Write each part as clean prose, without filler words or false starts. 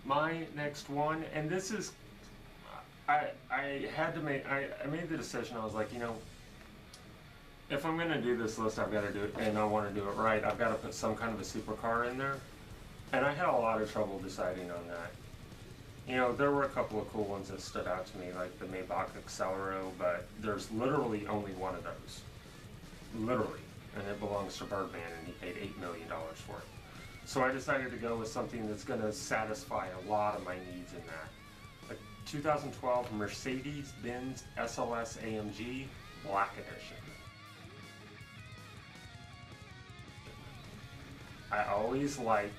My next one, and this is, I had to make, I made the decision. I was like, if I'm gonna do this list, I've got to do it, and I want to do it right. I've got to put some kind of a supercar in there, and I had a lot of trouble deciding on that. There were a couple of cool ones that stood out to me, like the Maybach Accelero, but there's literally only one of those, literally, and it belongs to Birdman, and he paid $8 million for it. So I decided to go with something that's going to satisfy a lot of my needs in that. A 2012 Mercedes-Benz SLS AMG Black Edition. I always liked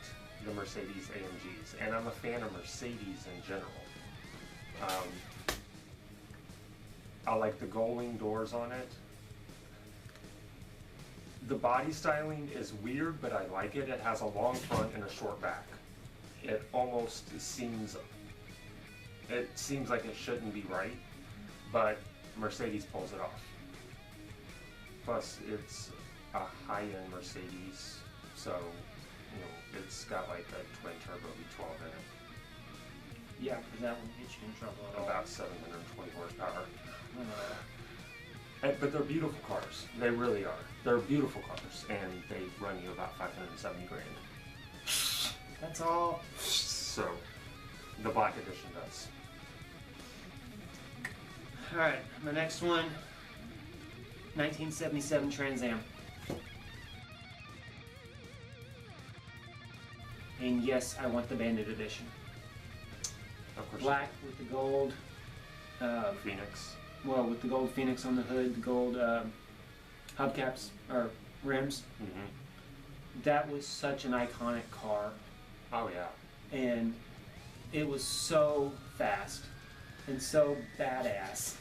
the Mercedes AMGs, and I'm a fan of Mercedes in general. I like the gull-wing doors on it. The body styling is weird, but I like it. It has a long front and a short back. It almost seems like it shouldn't be right, but Mercedes pulls it off. Plus, it's a high-end Mercedes, so it's got like a twin turbo V12 in it. Yeah, because that wouldn't get you in trouble at all. About 720 horsepower. But they're beautiful cars. They really are. They're beautiful cars, and they run you about 570 grand. That's all. So, the Black Edition does. All right, my next one, 1977 Trans Am. And yes, I want the Bandit Edition. Of course. Black with the gold. Phoenix. Well, with the gold Phoenix on the hood, the gold hubcaps or rims. Mm-hmm. That was such an iconic car, Oh yeah. and it was so fast and so badass.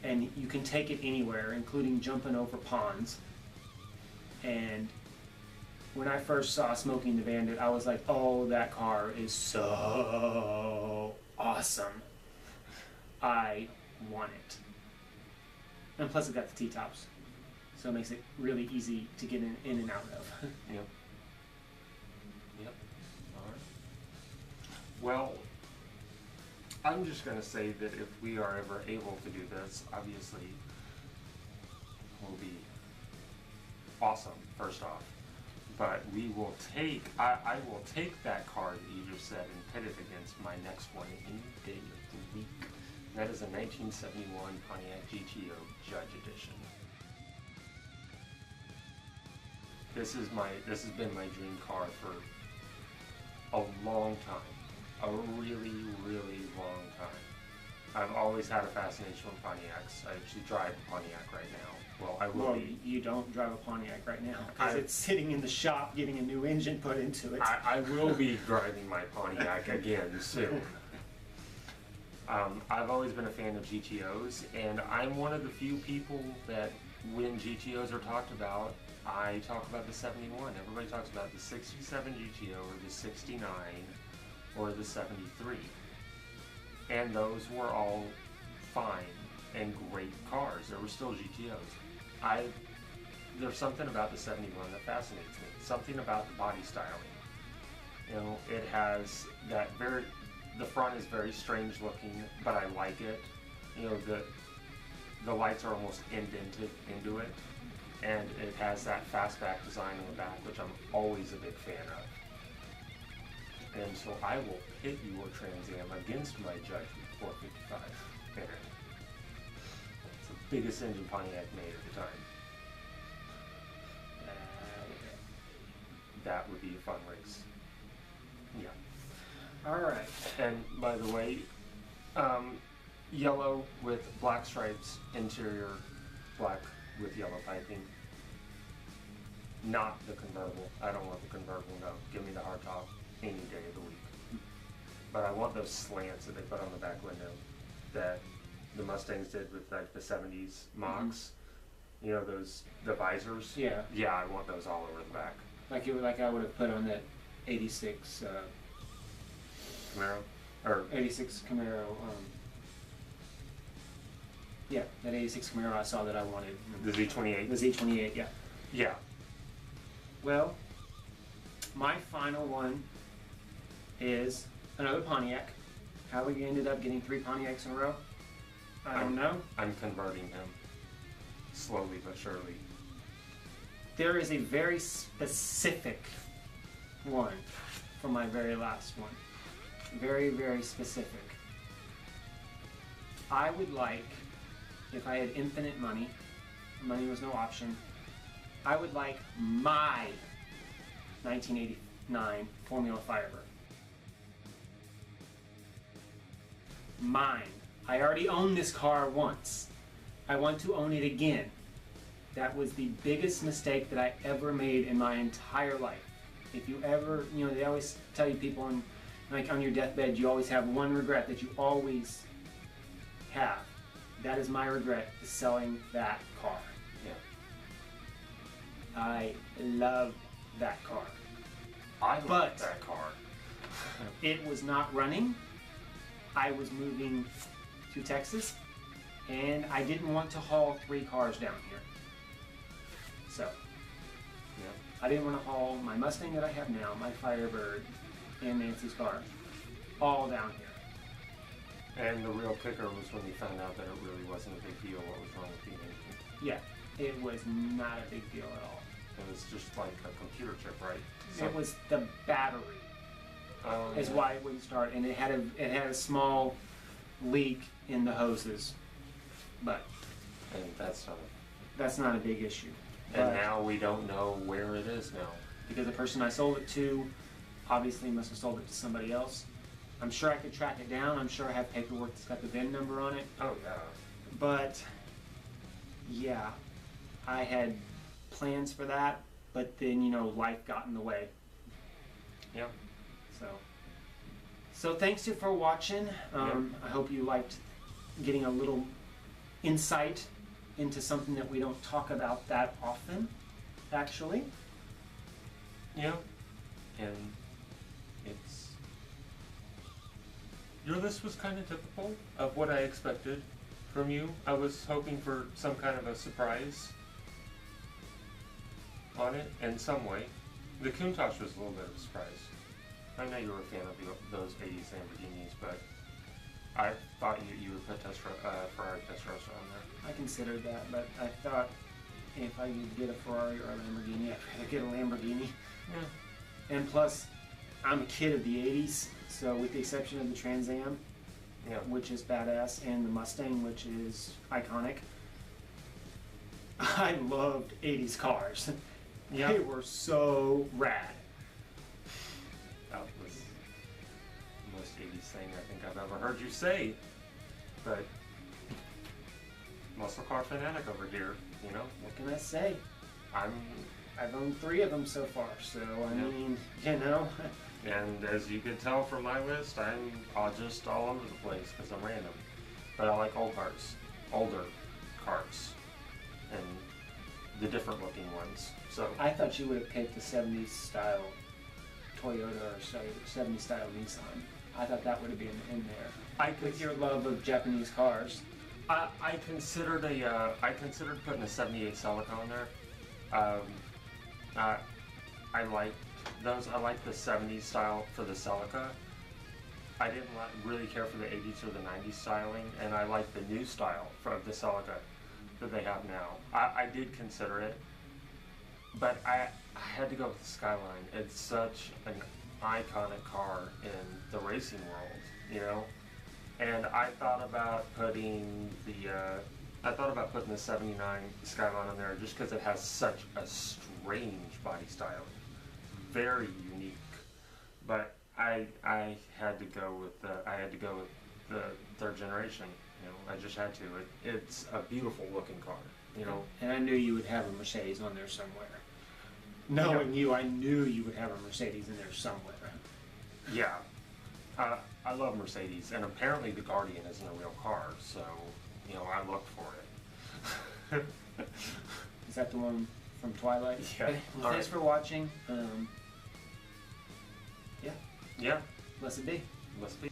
And you can take it anywhere, including jumping over ponds. And when I first saw Smoking the Bandit, I was like, oh, that car is so awesome. I want it. And plus it got the T-tops, so it makes it really easy to get in and out of. Yep. All right. Well, I'm just going to say that if we are ever able to do this, obviously, will be awesome, first off. But we will take, I will take that car that you just said and pit it against my next one any day of the week. That is a 1971 Pontiac GTO Judge Edition. This has been my dream car for a long time. A really, really long time. I've always had a fascination with Pontiacs. I actually drive a Pontiac right now. Well, I will be. You don't drive a Pontiac right now because it's sitting in the shop getting a new engine put into it. I will be driving my Pontiac again soon. I've always been a fan of GTOs, and I'm one of the few people that when GTOs are talked about, I talk about the 71. Everybody talks about the 67 GTO or the 69 or the 73. And those were all fine and great cars. There were still GTOs. There's something about the 71 that fascinates me. Something about the body styling. It has that the front is very strange looking, but I like it. The lights are almost indented into it. And it has that fastback design on the back, which I'm always a big fan of. And so I will pit your Trans Am against my Judge with 455 in it. It's the biggest engine Pontiac made at the time. That would be a fun race. Yeah. Alright. And by the way, yellow with black stripes, interior black with yellow piping. Not the convertible. I don't want the convertible, no. Give me the hardtop any day of the week. But I want those slants that they put on the back window that the Mustangs did with like the 70s Machs. Mm-hmm. The visors. Yeah. Yeah, I want those all over the back. Like I would have put on that 86 Camaro? Or 86 Camaro. Yeah, that 86 Camaro I saw that I wanted. the Z28? The Z28, yeah. Yeah. Well, my final one is a another Pontiac. How we ended up getting 3 Pontiacs in a row, I don't know. I'm converting him slowly but surely. There is a very specific one for my very last one. Very, very specific. I would like, if I had infinite money, money was no option, I would like my 1989 Formula Firebird. Mine. I already owned this car once. I want to own it again. That was the biggest mistake that I ever made in my entire life. If you ever, they always tell you people on your deathbed, you always have one regret that you always have. That is my regret, is selling that car. Yeah. I love that car. I love But- that car. It was not running. I was moving to Texas, and I didn't want to haul 3 cars down here. So, Yeah. I didn't want to haul my Mustang that I have now, my Firebird, and Nancy's car, all down here. And the real kicker was when you found out that it really wasn't a big deal what was wrong with the engine. Yeah, it was not a big deal at all. It was just like a computer chip, right? It was the battery is yeah. why it wouldn't start, and it had a small leak in the hoses, but And that's not. that's not a big issue. And But- now we don't know where it is now. because the person I sold it to obviously must have sold it to somebody else. I'm sure I could track it down. I'm sure I have paperwork that's got the VIN number on it. Oh yeah. But yeah, I had plans for that, but then life got in the way. Yeah. So thanks you for watching. I hope you liked getting a little insight into something that we don't talk about that often, actually. Yeah. And your list was kind of typical of what I expected from you. I was hoping for some kind of a surprise on it in some way. The Countach was a little bit of a surprise. I know you were a fan of those 80s Lamborghinis, but I thought you would put Ferrari Testarossa on there. I considered that, but I thought if I could get a Ferrari or a Lamborghini, I'd rather get a Lamborghini. Yeah. And plus, I'm a kid of the 80s, so with the exception of the Trans Am, Yeah. which is badass, and the Mustang, which is iconic, I loved 80s cars. Yeah. They were so rad. That was the most 80s thing I think I've ever heard you say. But muscle car fanatic over here, What can I say? I'm, I've owned 3 of them so far, so I Yeah. mean, and as you can tell from my list, I'm just all over the place because I'm random. But I like older cars, and the different looking ones. So I thought you would have picked the 70s style Toyota or 70s style Nissan. I thought that would have been in there. With your love of Japanese cars. I considered putting a '78 Celica on there. I like those. I like the '70s style for the Celica. I didn't really care for the '80s or the '90s styling, and I like the new style for the Celica that they have now. I did consider it, but I had to go with the Skyline. It's such an iconic car in the racing world, And I thought about putting the '79 Skyline on there just because it has such a strange body style, very unique. But I had to go with the 3rd generation. I just had to. It's a beautiful looking car. And I knew you would have a Mercedes on there somewhere. Knowing you, I knew you would have a Mercedes in there somewhere. Yeah. I love Mercedes, and apparently the Guardian isn't a real car, so I looked for it. Is that the one from Twilight? Yeah. Okay, well, thanks for watching. Yeah. Blessed be. Must be.